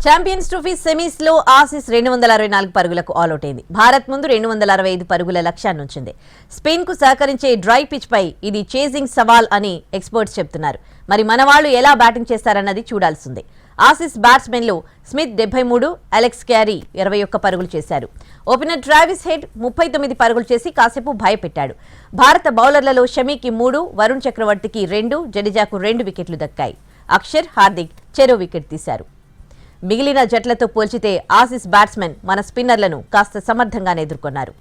Champions trophy semis లో Aussies 264 పరుగులకు all out అయింది. భారత్ ముందు 265 పరుగుల లక్ష్యాన్ని ఉంచింది. స్పెయిన్ కు సహకరించే డ్రై పిచ్ పై ఇది చేజింగ్ సవాల్ అని ఎక్స్పర్ట్స్ చెప్తున్నారు. మరి మన వాళ్ళు ఎలా బ్యాటింగ్ చేస్తారన్నది చూడాల్సిందే. ఆసీస్ బ్యాట్స్మెన్లు స్మిత్ 73, అలెక్స్ క్యారీ 21 పరుగులు చేశారు. ఓపెనర్ ట్రావిస్ హెడ్ 39 పరుగులు చేసి కాసేపు భయపెట్టాడు. భారత బౌలర్లలో షమీకి 3, వరుణ్ చక్రవర్తికి 2, జడేజాకు 2 వికెట్లు దక్కాయి. అక్షర్, హార్దిక్ చెరో వికెట్ తీశారు. మిగిలిన జట్లతో పోల్చితే ఆసీస్ బ్యాట్స్మెన్ మన స్పిన్నర్లను కాస్త సమర్థంగానే ఎదుర్కొన్నారు.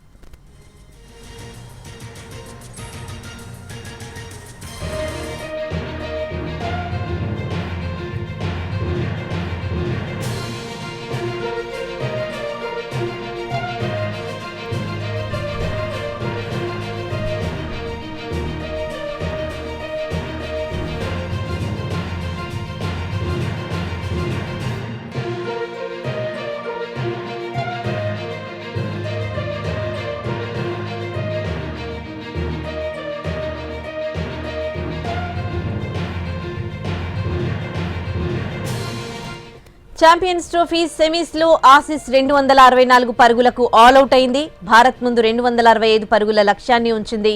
ఛాంపియన్స్ ట్రోఫీ సెమీస్ లో ఆసీస్ 264 పరుగులకు ఆల్అౌట్ అయింది. భారత్ ముందు 265 పరుగుల లక్ష్యాన్ని ఉంచింది.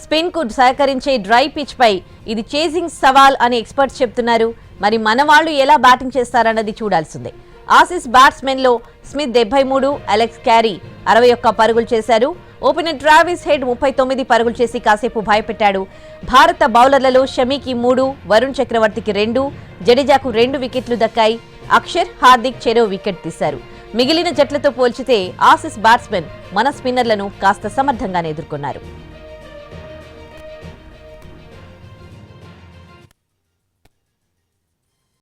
స్పిన్ కు సహకరించే డ్రై పిచ్ పై ఇది చేజింగ్ సవాల్ అని ఎక్స్పర్ట్స్ చెప్తున్నారు. మరి మన వాళ్ళు ఎలా బ్యాటింగ్ చేస్తారన్నది చూడాల్సిందే. ఆసీస్ బ్యాట్స్మెన్ లో స్మిత్ 73, అలెక్స్ క్యారీ 61 పరుగులు చేశారు. ఓపెనర్ ట్రావిస్ హెడ్ 39 పరుగులు చేసి కాసేపు భయపెట్టాడు. భారత బౌలర్లలో షమీకి 3, వరుణ్ చక్రవర్తికి 2, జడేజాకు 2 వికెట్లు దక్కాయి. అక్షర్, హార్దిక్ చెరో వికెట్ తీశారు. మిగిలిన జట్లతో పోల్చితే ఆసీస్ బ్యాట్స్మెన్ మన స్పిన్నర్లను కాస్త సమర్థంగానే ఎదుర్కొన్నారు.